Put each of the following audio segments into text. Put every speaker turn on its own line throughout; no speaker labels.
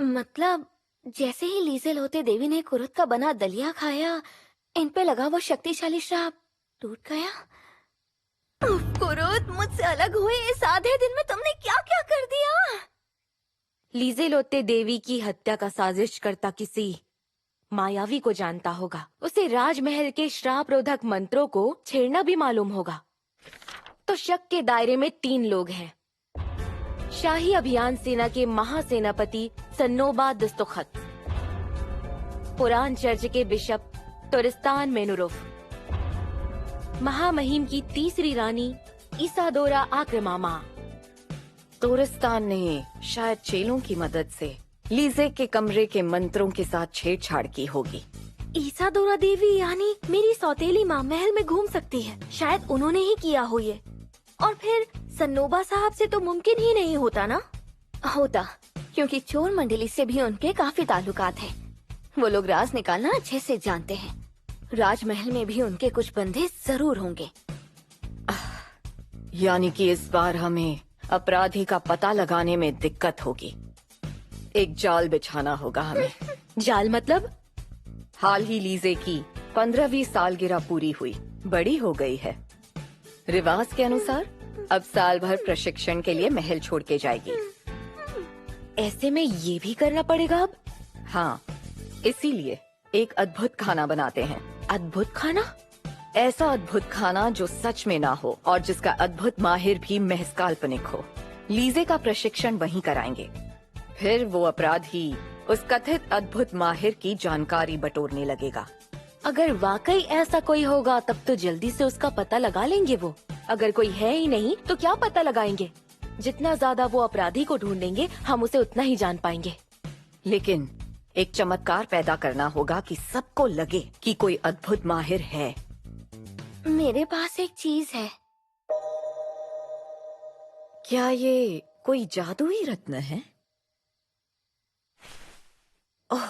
मतलब जैसे ही लीजेल होते देवी ने कुरुत का बना दलिया खाया, इन पे लगा वो शक्तिशाली श्राप टूट गया। उफ, कुरुत, मुझसे अलग हुए इस आधे दिन में तुमने क्या क्या कर दिया?
लीजेलोते देवी की हत्या का साजिश करता किसी मायावी को जानता होगा। उसे राजमहल के श्राप रोधक मंत्रों को छेड़ना भी मालूम होगा। तो शक के दायरे में 3 लोग हैं। शाही अभियान सेना के महासेनापति सन्नोबा दस्तुखत, पुरान चर्च के बिशप तुरिस्तान मेनुरुफ, महामहिम की तीसरी रानी इसादोरा आक्रमामा।
तुरिस्तान ने शायद चेलों की मदद से लीजे के कमरे के मंत्रों के साथ छेड़छाड़ की होगी।
इसादोरा देवी यानी मेरी सौतेली माँ महल में घूम सकती है। शायद उन्होंने ही किया हो ये। और फिर सन्नोबा साहब से तो मुमकिन ही नहीं होता ना? होता, क्योंकि चोर मंडली से भी उनके काफी ताल्लुकात हैं। वो लोग राज निकालना अच्छे से जानते हैं। राजमहल में भी उनके कुछ बंदे जरूर होंगे।
यानी कि इस बार हमें अपराधी का पता लगाने में दिक्कत होगी। एक जाल बिछाना होगा हमें।
जाल मतलब?
हाल ही लीजे की 15वीं सालगिरह पूरी हुई, बड़ी हो गई है। रिवाज के अनुसार अब साल भर प्रशिक्षण के लिए महल छोड़ के जाएगी।
ऐसे में ये भी करना पड़ेगा अब?
हाँ, इसीलिए एक अद्भुत खाना बनाते हैं।
अद्भुत खाना?
ऐसा अद्भुत खाना जो सच में ना हो और जिसका अद्भुत माहिर भी महज काल्पनिक हो। लीजे का प्रशिक्षण वहीं कराएंगे। फिर वो अपराधी उस कथित अद्भुत माहिर की जानकारी बटोरने लगेगा।
अगर वाकई ऐसा कोई होगा तब तो जल्दी से उसका पता लगा लेंगे वो। अगर कोई है ही नहीं तो क्या पता लगाएंगे? जितना ज्यादा वो अपराधी को ढूंढेंगे हम उसे उतना ही जान पाएंगे।
लेकिन एक चमत्कार पैदा करना होगा कि सबको लगे कि कोई अद्भुत माहिर है।
मेरे पास एक चीज है।
क्या ये कोई जादुई रत्न है? ओह,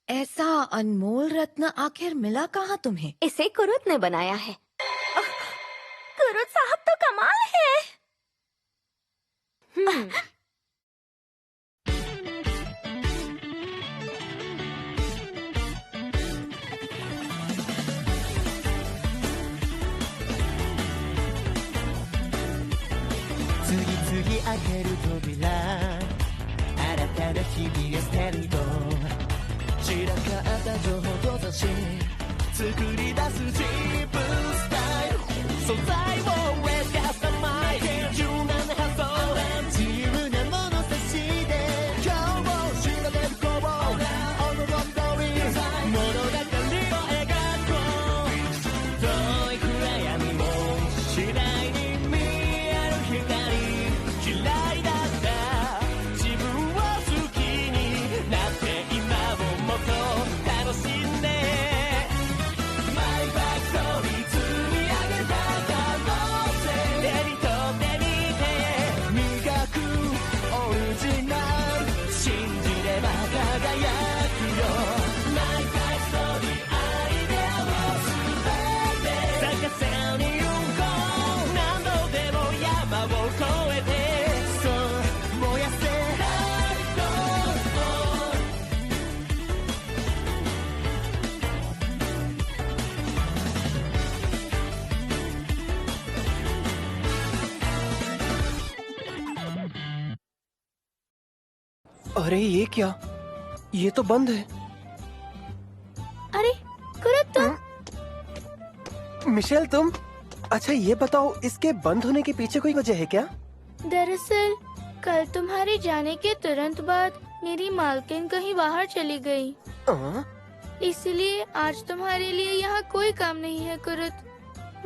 ऐसा अनमोल रत्न आखिर मिला कहाँ तुम्हें?
इसे कुरुत ने बनाया है। कुरुत साहब तो कमाल है।
開ける扉、新たな日々がスタート。散らかった情報と雑誌、作り出すジープスタイル。素材を上カスタマイズ、柔軟な発想、自由な物差しで今日を知られるこう、驚く通り物語を描こう。遠い暗闇も次第に見える光。嫌いだった自分を好きになって今をもっと楽しんでマイバックストーリー積み上げた可能性手に取ってみて磨くオリジナル信じれば輝くよマイバックストーリーアイデアを全て咲かせる日本何度でも山を越えて
अरे ये क्या? ये तो बंद है।
अरे कुरुत तुम?
मिशेल तुम? अच्छा ये बताओ, इसके बंद होने के पीछे कोई वजह है क्या?
दरअसल कल तुम्हारे जाने के तुरंत बाद मेरी मालकिन कहीं बाहर चली गई, इसलिए आज तुम्हारे लिए यहाँ कोई काम नहीं है कुरुत,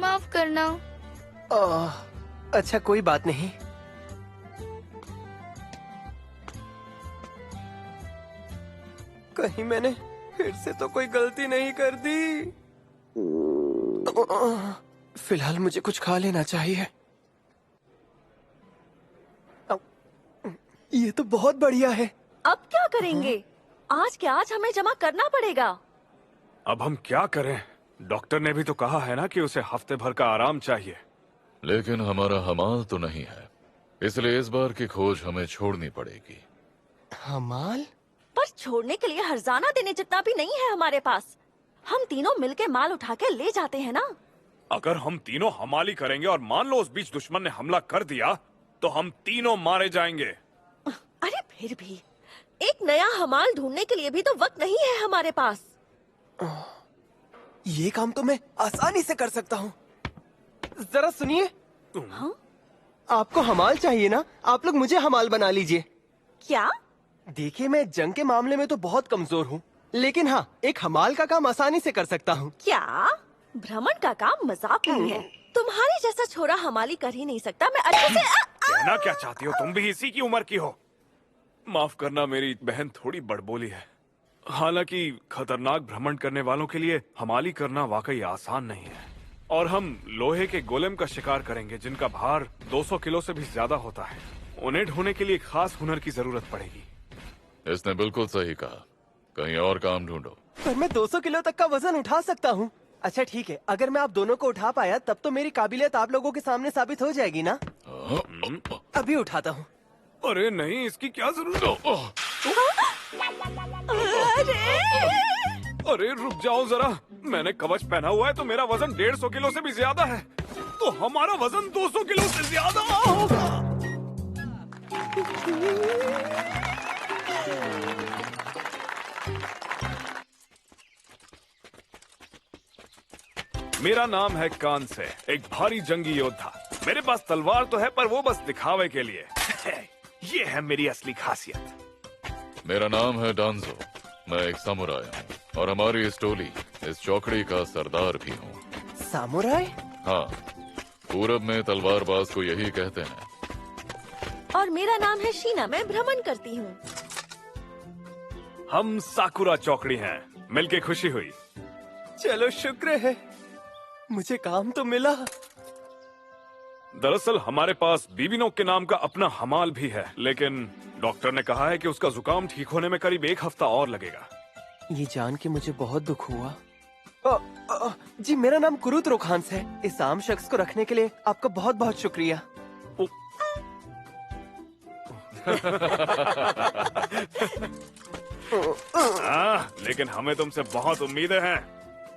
माफ करना।
अच्छा कोई बात नहीं। कहीं मैंने फिर से तो कोई गलती नहीं कर दी। फिलहाल मुझे कुछ खा लेना चाहिए। ये तो बहुत बढ़िया है।
अब क्या करेंगे? आज के आज हमें जमा करना पड़ेगा।
अब हम क्या करें? डॉक्टर ने भी तो कहा है ना कि उसे हफ्ते भर का आराम चाहिए।
लेकिन हमारा हमाल तो नहीं है, इसलिए इस बार की खोज हमें छोड़नी पड़ेगी।
हमाल?
पर छोड़ने के लिए हर्जाना देने जितना भी नहीं है हमारे पास। हम तीनों मिलके माल उठा के ले जाते हैं ना।
अगर हम तीनों हमाली करेंगे और मान लो उस बीच दुश्मन ने हमला कर दिया तो हम तीनों मारे जाएंगे।
अरे फिर भी एक नया हमाल ढूंढने के लिए भी तो वक्त नहीं है हमारे पास।
ये काम तो मैं आसानी से कर सकता हूँ। जरा सुनिए।
हाँ?
आपको हमाल चाहिए ना, आप लोग मुझे हमाल बना लीजिए।
क्या?
देखिए, मैं जंग के मामले में तो बहुत कमजोर हूँ, लेकिन हाँ, एक हमाल का काम आसानी से कर सकता हूँ।
क्या? भ्रमण का काम मजाक नहीं है। तुम्हारे जैसा छोरा हमाली कर ही नहीं सकता। मैं अच्छे से
कहना क्या चाहती हो? तुम भी इसी की उम्र की हो। माफ करना, मेरी बहन थोड़ी बड़बोली है। हालांकि खतरनाक भ्रमण करने वालों के लिए हमाली करना वाकई आसान नहीं है। और हम लोहे के गोलेम का शिकार करेंगे जिनका भार 200 किलो से भी ज्यादा होता है। उन्हें ढोने के लिए खास हुनर की जरूरत पड़ेगी।
इसने बिल्कुल सही कहा। कहीं और काम ढूंढो।
पर मैं 200 किलो तक का वजन उठा सकता हूँ। अच्छा ठीक है, अगर मैं आप दोनों को उठा पाया तब तो मेरी काबिलियत आप लोगों के सामने साबित हो जाएगी ना। अभी उठाता हूँ।
अरे नहीं, इसकी क्या जरूरत? अरे रुक जाओ जरा, मैंने कवच पहना हुआ है तो मेरा वजन 150 किलो से भी ज्यादा है, तो हमारा वजन 200 किलो से ज्यादा होगा। मेरा नाम है कान से, एक भारी जंगी योद्धा। मेरे पास तलवार तो है पर वो बस दिखावे के लिए। ये है मेरी असली खासियत।
मेरा नाम है डांजो। मैं एक सामुराई हूँ और हमारी इस टोली इस चौकड़ी का सरदार भी हूँ।
सामुराई?
हाँ, पूरब में तलवारबाज को यही कहते हैं।
और मेरा नाम है शीना, मैं भ्रमण करती हूँ।
हम साकुरा चौकड़ी हैं। मिलके खुशी हुई।
चलो शुक्र है, मुझे काम तो मिला।
दरअसल हमारे पास बीबीनो के नाम का अपना हमाल भी है, लेकिन डॉक्टर ने कहा है कि उसका जुकाम ठीक होने में करीब 1 हफ्ता और लगेगा।
ये जान के मुझे बहुत दुख हुआ। जी, मेरा नाम कुरुत रोखांस है। इस आम शख्स को रखने के लिए आपका बहुत बहुत शुक्रिया।
लेकिन हमें तुमसे बहुत उम्मीदें हैं।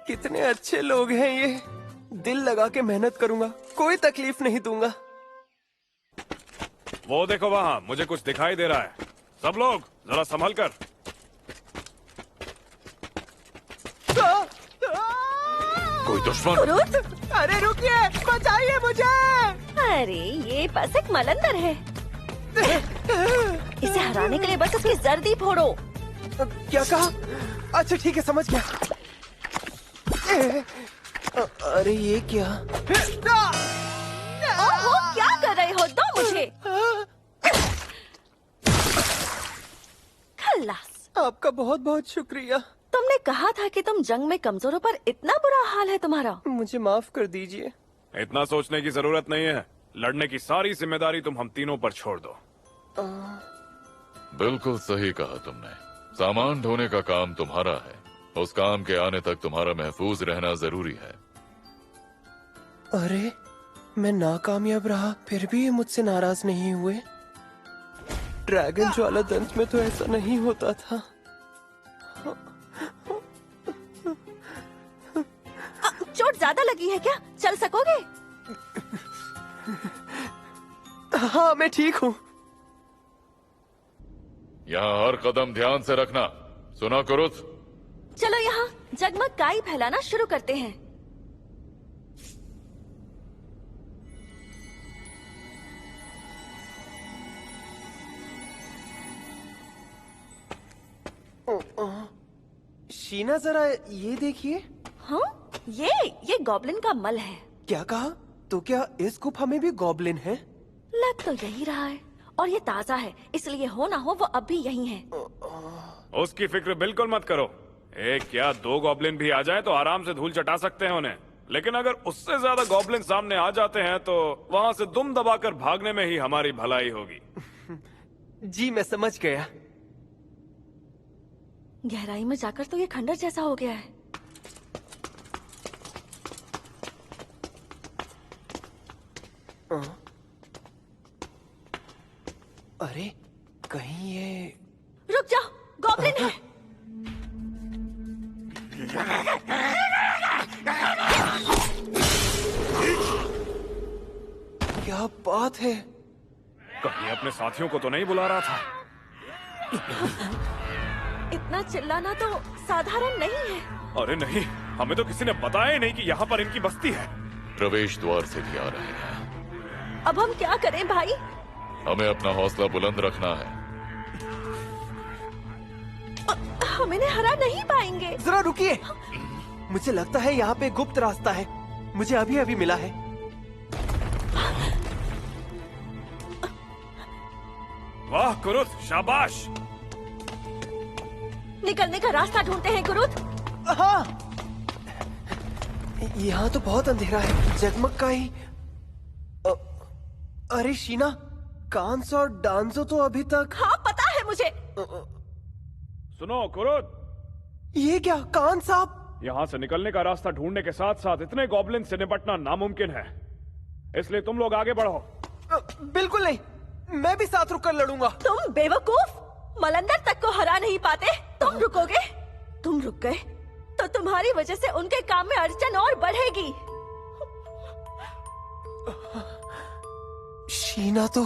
कितने अच्छे लोग हैं ये। दिल लगा के मेहनत करूंगा, कोई तकलीफ नहीं दूंगा।
वो देखो वहाँ, मुझे कुछ दिखाई दे रहा है। सब लोग जरा संभल कर।
कोई दुश्मन?
अरे रुकिए, बचाइए मुझे।
अरे ये बस एक मलंदर है। इसे हराने के लिए बस उसकी जर्दी फोड़ो।
क्या कहा? अच्छा ठीक है, समझ गया। अरे ये क्या?
ओहो, क्या कर रहे हो? दो मुझे। खल्लास।
आपका बहुत बहुत शुक्रिया।
तुमने कहा था कि तुम जंग में कमजोर हो, पर इतना बुरा हाल है तुम्हारा।
मुझे माफ कर दीजिए।
इतना सोचने की जरूरत नहीं है। लड़ने की सारी जिम्मेदारी तुम हम तीनों पर छोड़ दो।
बिल्कुल सही कहा तुमने। सामान ढोने का काम तुम्हारा है। उस काम के आने तक तुम्हारा महफूज रहना जरूरी है।
अरे मैं नाकामयाब रहा, फिर भी ये मुझसे नाराज नहीं हुए। ड्रैगन ज्वाला दंश में तो ऐसा नहीं होता था।
चोट ज्यादा लगी है क्या? चल सकोगे?
हाँ, मैं ठीक हूँ।
यहाँ हर कदम ध्यान से रखना। सुना कुरुत?
चलो यहाँ जगमग काई फैलाना शुरू करते हैं।
शीना जरा ये देखिए।
हाँ, ये गॉब्लिन का मल है।
क्या कहा? तो क्या इस गुफा में भी गॉब्लिन है?
लग तो यही रहा है, और ये ताजा है, इसलिए हो ना हो वो अब भी यही है।
उसकी फिक्र बिल्कुल मत करो। एक क्या 2 गॉब्लिन भी आ जाए तो आराम से धूल चटा सकते हैं उन्हें। लेकिन अगर उससे ज्यादा गॉब्लिन सामने आ जाते हैं तो वहाँ से दुम दबाकर भागने में ही हमारी भलाई होगी।
जी मैं समझ गया।
गहराई में जाकर तो ये खंडर जैसा हो गया है।
अरे कहीं ये...
रुक जाओ, गॉब्लिन है।
क्या बात है?
कहीं अपने साथियों को तो नहीं बुला रहा था?
इतना चिल्लाना तो साधारण नहीं है।
अरे नहीं, हमें तो किसी ने बताया ही नहीं कि यहाँ पर इनकी बस्ती है।
प्रवेश द्वार से भी आ रहे हैं।
अब हम क्या करें भाई?
हमें अपना हौसला बुलंद रखना है।
हम इन्हें हरा नहीं पाएंगे।
जरा रुकिए, मुझे लगता है यहाँ पे गुप्त रास्ता है। मुझे अभी अभी मिला है।
वाह कुरुत, शाबाश।
निकलने का रास्ता ढूंढते हैं कुरुत।
हाँ, यहाँ तो बहुत अंधेरा है, जगमग का ही। अरे शीना, कांस और डांजो तो अभी तक।
हाँ पता है मुझे।
सुनो कुरुत,
ये क्या कान साहब?
यहाँ से निकलने का रास्ता ढूंढने के साथ साथ इतने गॉब्लिन से निपटना नामुमकिन है, इसलिए तुम लोग आगे बढ़ो।
बिल्कुल नहीं, मैं भी साथ रुककर लड़ूंगा।
तुम बेवकूफ, मलंदर तक को हरा नहीं पाते, तुम रुकोगे? तुम रुक गए तो तुम्हारी वजह से उनके काम में अड़चन और बढ़ेगी।
शीना तो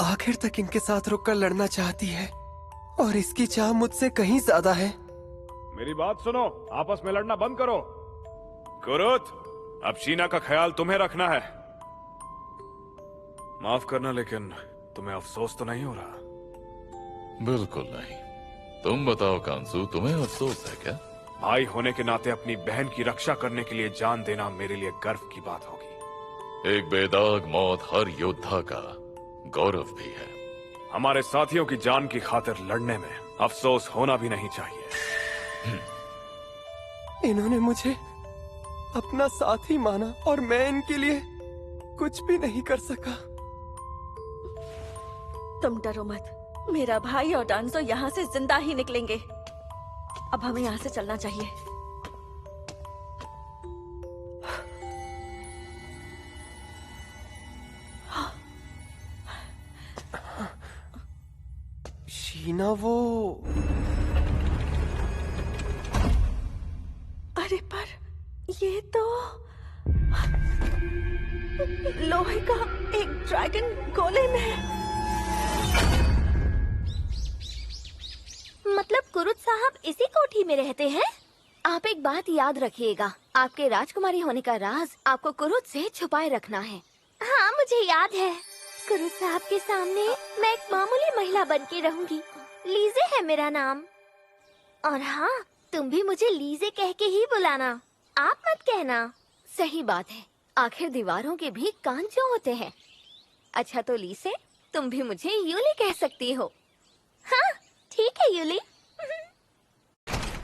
आखिर तक इनके साथ रुककर लड़ना चाहती है और इसकी चाह मुझसे कहीं ज्यादा है।
मेरी बात सुनो, आपस में लड़ना बंद करो। कुरुत, अब शीना का ख्याल तुम्हें रखना है। माफ करना, लेकिन तुम्हें अफसोस तो नहीं हो रहा?
बिल्कुल नहीं। तुम बताओ कांसू, तुम्हें अफसोस है क्या?
भाई होने के नाते अपनी बहन की रक्षा करने के लिए जान देना मेरे लिए गर्व की बात होगी।
एक बेदाग मौत हर योद्धा का गौरव भी है।
हमारे साथियों की जान की खातिर लड़ने में अफसोस होना भी नहीं चाहिए।
इन्होंने मुझे अपना साथी माना और मैं इनके लिए कुछ भी नहीं कर सका।
तुम डरो मत, मेरा भाई और डांसो यहाँ से जिंदा ही निकलेंगे। अब हमें यहाँ से चलना चाहिए।
शीना वो।
अरे पर ये तो लोहे का एक ड्रैगन गोलेम है। मतलब कुरुत साहब इसी कोठी में रहते हैं? आप एक बात याद रखिएगा, आपके राजकुमारी होने का राज आपको कुरुत से छुपाए रखना है। हाँ मुझे याद है। कुरुत साहब के सामने मैं एक मामूली महिला बन के रहूंगी। लीजे है मेरा नाम। और हाँ, तुम भी मुझे लीजे कह के ही बुलाना, आप मत कहना। सही बात है, आखिर दीवारों के भी कान जो होते हैं। अच्छा तो लीसे, तुम भी मुझे यूली कह सकती हो। हाँ ठीक है यूली।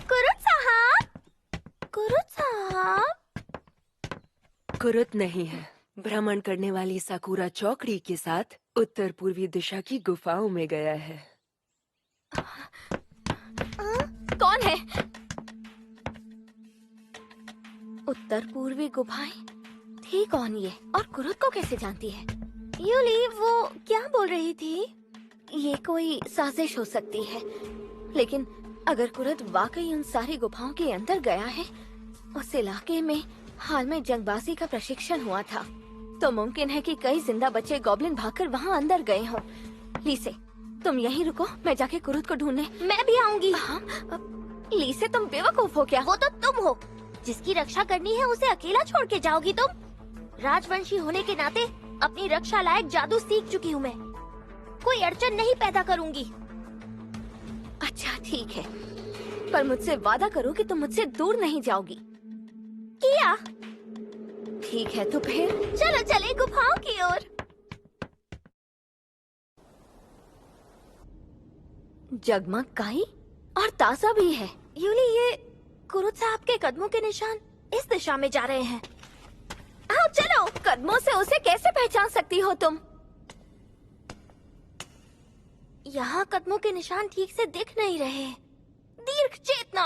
कुरुत साहब, कुरुत साहब।
कुरुत नहीं है, भ्रमण करने वाली साकुरा चौकड़ी के साथ उत्तर पूर्वी दिशा की गुफाओं में गया है।
कौन है? उत्तर पूर्वी गुफाएं? थी कौन ये, और कुरुत को कैसे जानती है? यूली वो क्या बोल रही थी? ये कोई साजिश हो सकती है, लेकिन अगर कुरुत वाकई उन सारी गुफाओं के अंदर गया है, उस इलाके में हाल में जंगबाजी का प्रशिक्षण हुआ था, तो मुमकिन है कि कई जिंदा बच्चे गॉब्लिन भागकर वहाँ अंदर गए हों। लीसे, तुम यहीं रुको, मैं जाके कुरुत को ढूंढने। मैं भी आऊंगी। हाँ? लीसे तुम बेवकूफ हो क्या? वो तो तुम हो, जिसकी रक्षा करनी है उसे अकेला छोड़ के जाओगी तुम? राजवंशी होने के नाते अपनी रक्षा लायक जादू सीख चुकी हूँ मैं, कोई अड़चन नहीं पैदा करूंगी। अच्छा ठीक है, पर मुझसे वादा करो कि तुम मुझसे दूर नहीं जाओगी। किया? ठीक है तो फिर चलो चले गुफाओं की ओर। जगमग काई और ताजा भी है। यूली, ये कुरुत साहब के कदमों के निशान इस दिशा में जा रहे हैं। आओ चलो, कदमों से उसे कैसे पहचान सकती हो तुम? यहाँ कदमों के निशान ठीक से दिख नहीं रहे। दीर्घ चेतना,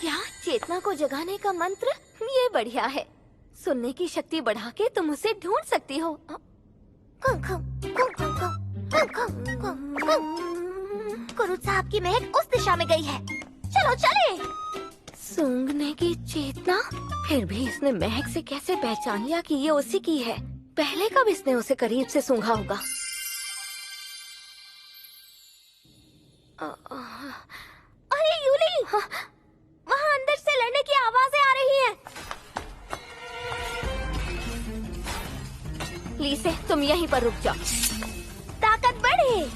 यहाँ चेतना को जगाने का मंत्र, ये बढ़िया है। सुनने की शक्ति बढ़ा के तुम उसे ढूंढ सकती हो। कुरुत साहब की महक उस दिशा में गई है। चलो चले। सूंघने की चेतना? फिर भी इसने महक से कैसे पहचान लिया कि ये उसी की है? पहले कब इसने उसे करीब से सूंघा होगा? अरे यूली, वहाँ अंदर से लड़ने की आवाजें आ रही हैं। लीसे, तुम यहीं पर रुक जाओ। ताकत बढ़े।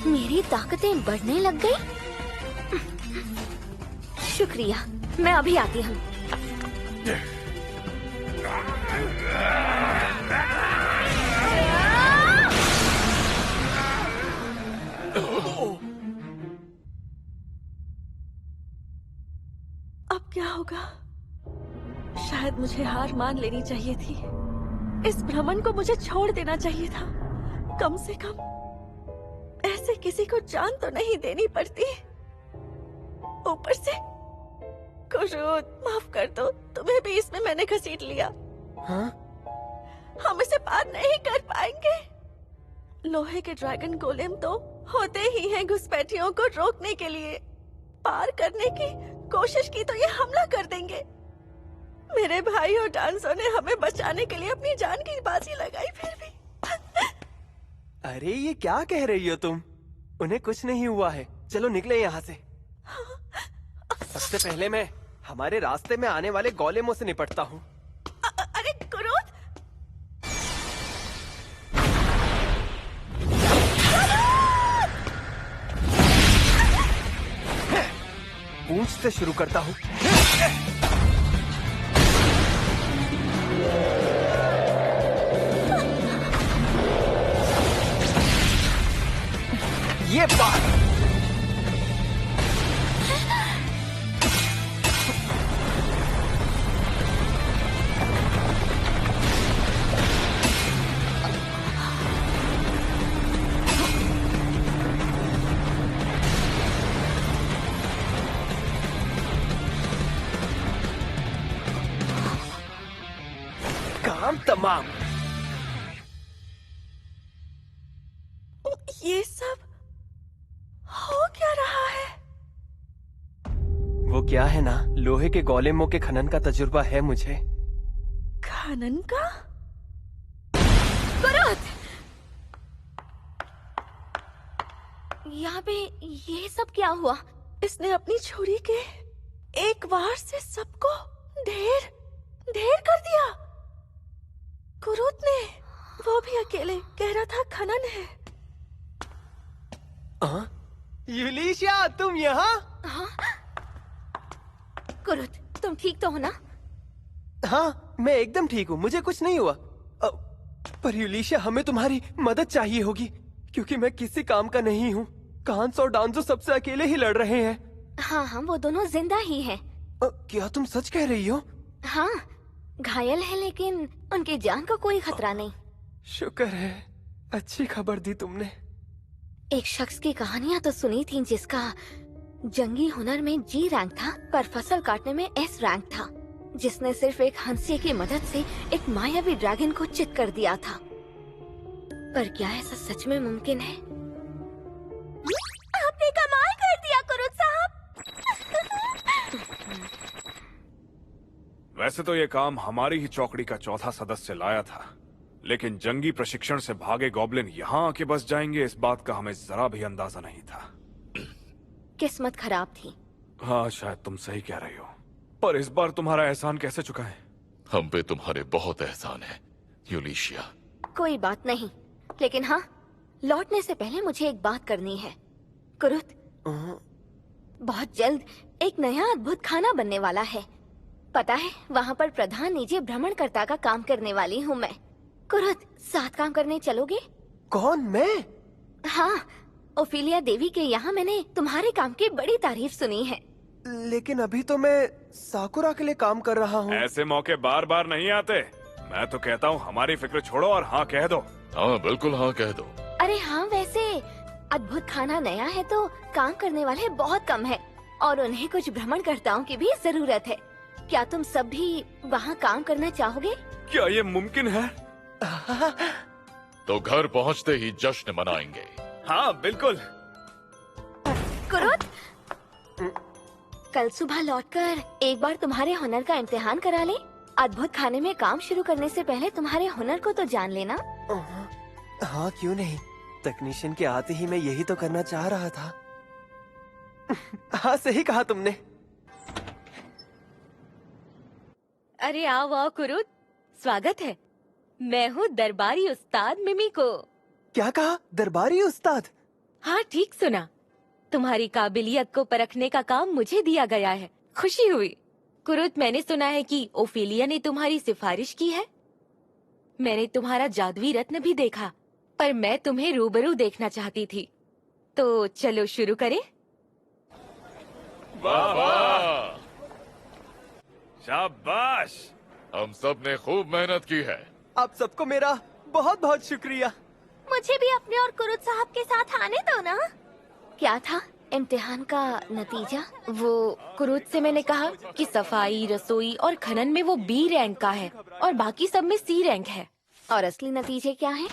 मेरी ताकतें बढ़ने लग गई। शुक्रिया, मैं अभी आती हूँ।
अब क्या होगा? शायद मुझे हार मान लेनी चाहिए थी। इस भ्रमण को मुझे छोड़ देना चाहिए था। कम से कम ऐसे किसी को जान तो नहीं देनी पड़ती। ऊपर से कुरुत, माफ कर दो, तुम्हें भी इसमें मैंने घसीट लिया।
हाँ?
हम इसे पार नहीं कर पाएंगे। लोहे के ड्रैगन गोलेम तो होते ही हैं घुसपैठियों को रोकने के लिए। पार करने की कोशिश की तो ये हमला कर देंगे। मेरे भाई और डांसो ने हमें बचाने के लिए अपनी जान की बाजी लगाई, फिर भी।
अरे ये क्या कह रही हो तुम? उन्हें कुछ नहीं हुआ है। चलो निकले यहाँ से। सबसे पहले मैं हमारे रास्ते में आने वाले गोलेमों से निपटता हूँ।
अरे कुरुत!
पूंछ से शुरू करता हूँ। ये बात। काम तमाम।
ये सब हो क्या रहा है?
वो क्या है ना, लोहे के गोलेमों के खनन का तजुर्बा है मुझे।
खनन का?
कुरुत! यहाँ पे ये सब क्या हुआ?
इसने अपनी छुरी के एक वार से सबको ढेर कर दिया। कुरुत ने, वो भी अकेले, कह रहा था खनन है।
यूलिशिया, तुम यहाँ?
हाँ? कुरुत, तुम ठीक तो हो ना?
हाँ, मैं एकदम ठीक हूँ, मुझे कुछ नहीं हुआ। पर यूलिशिया, हमें तुम्हारी मदद चाहिए होगी, क्योंकि मैं किसी काम का नहीं हूँ। कांस और डांजो सबसे अकेले ही लड़ रहे हैं।
हाँ हाँ, वो दोनों जिंदा ही हैं।
क्या तुम सच कह रही हो?
हाँ, घायल है लेकिन उनकी जान को कोई खतरा नहीं।
शुक्र है, अच्छी खबर दी तुमने।
एक शख्स की कहानियां तो सुनी थी जिसका जंगी हुनर में जी रैंक था, पर फसल काटने में एस रैंक था, जिसने सिर्फ एक हंसिया की मदद से एक मायावी ड्रैगन को चित कर दिया था। पर क्या ऐसा सच में मुमकिन है? आपने कमाल कर दिया कुरुत साहब।
वैसे तो ये काम हमारी ही चौकड़ी का चौथा सदस्य लाया था, लेकिन जंगी प्रशिक्षण से भागे गॉब्लिन यहाँ आके बस जाएंगे, इस बात का हमें जरा भी अंदाजा नहीं था।
किस्मत खराब थी।
हाँ, शायद तुम सही कह रही हो, पर इस बार तुम्हारा एहसान कैसे चुकाएं?
हम पे तुम्हारे बहुत एहसान है, यूलिशिया।
कोई बात नहीं, लेकिन हाँ, लौटने से पहले मुझे एक बात करनी है। कुरुत, बहुत जल्द एक नया अद्भुत खाना बनने वाला है। पता है, वहाँ पर प्रधान निजी भ्रमणकर्ता का काम करने वाली हूँ मैं। कुरुत, साथ काम करने चलोगे?
कौन, मैं?
हाँ, ओफिलिया देवी के यहाँ मैंने तुम्हारे काम की बड़ी तारीफ सुनी है।
लेकिन अभी तो मैं साकुरा के लिए काम कर रहा हूँ।
ऐसे मौके बार बार नहीं आते। मैं तो कहता हूँ हमारी फिक्र छोड़ो और हाँ कह दो।
हाँ, बिल्कुल हाँ कह दो।
अरे हाँ, वैसे अद्भुत खाना नया है तो काम करने वाले बहुत कम है और उन्हें कुछ भ्रमणकर्ताओं की भी जरूरत है। क्या तुम सब भी वहाँ काम करना चाहोगे?
क्या ये मुमकिन है?
तो घर पहुँचते ही जश्न मनाएंगे।
हाँ बिल्कुल,
कुरुत, कल सुबह लौटकर एक बार तुम्हारे हुनर का इम्तिहान करा ले। अद्भुत खाने में काम शुरू करने से पहले तुम्हारे हुनर को तो जान लेना।
हाँ क्यों नहीं, तकनीशियन के आते ही मैं यही तो करना चाह रहा था। हाँ सही कहा तुमने।
अरे आओ आओ कुरुत, स्वागत है। मैं हूँ दरबारी उस्ताद मिमिको।
क्या कहा, दरबारी उस्ताद?
हाँ ठीक सुना, तुम्हारी काबिलियत को परखने का काम मुझे दिया गया है। खुशी हुई। कुरुत, मैंने सुना है कि ओफेलिया ने तुम्हारी सिफारिश की है। मैंने तुम्हारा जादुई रत्न भी देखा, पर मैं तुम्हें रूबरू देखना चाहती थी। तो चलो शुरू करें।
वाह वाह,
शाबाश।
हम सब ने खूब मेहनत की है।
आप सबको मेरा बहुत बहुत शुक्रिया।
मुझे भी अपने और कुरुत साहब के साथ आने दो ना। क्या था इम्तिहान का नतीजा?
वो कुरुत से मैंने कहा कि सफाई, रसोई और खनन में वो बी रैंक का है और बाकी सब में सी रैंक है।
और असली नतीजे क्या है?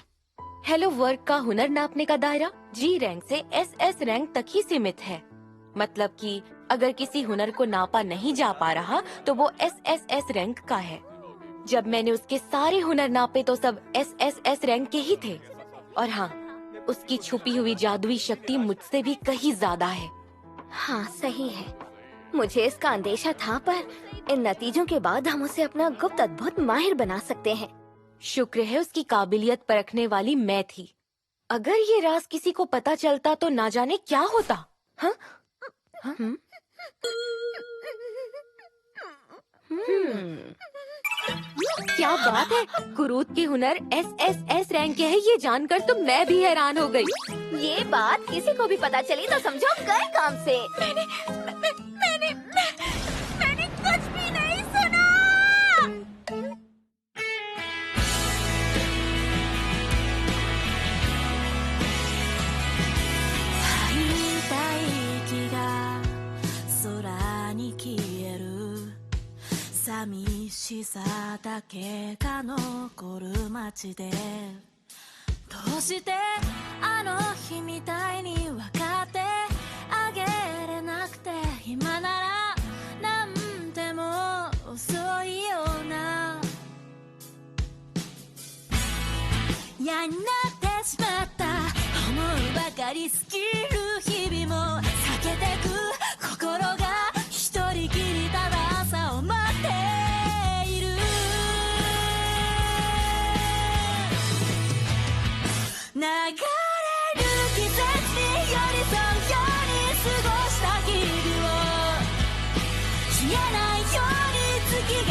हेलो वर्क का हुनर नापने का दायरा जी रैंक से एस रैंक तक ही सीमित है। मतलब कि अगर किसी हुनर को नापा नहीं जा पा रहा तो वो एस रैंक का है। जब मैंने उसके सारे हुनर नापे तो सब एस रैंक के ही थे। और हाँ, उसकी छुपी हुई जादुई शक्ति मुझसे भी कहीं ज्यादा है।
हाँ सही है, मुझे इसका अंदेशा था, पर इन नतीजों के बाद हम उसे अपना गुप्त अद्भुत माहिर बना सकते हैं।
शुक्र है उसकी काबिलियत परखने वाली मैं थी। अगर ये राज किसी को पता चलता तो ना जाने क्या होता। हाँ? हाँ? क्या बात है, कुरुत के हुनर एस रैंक के है, ये जानकर तो मैं भी हैरान हो गई।
ये बात किसी को भी पता चली तो समझो गए काम से। मैंने कुछ भी नहीं सुना।
消えないように月が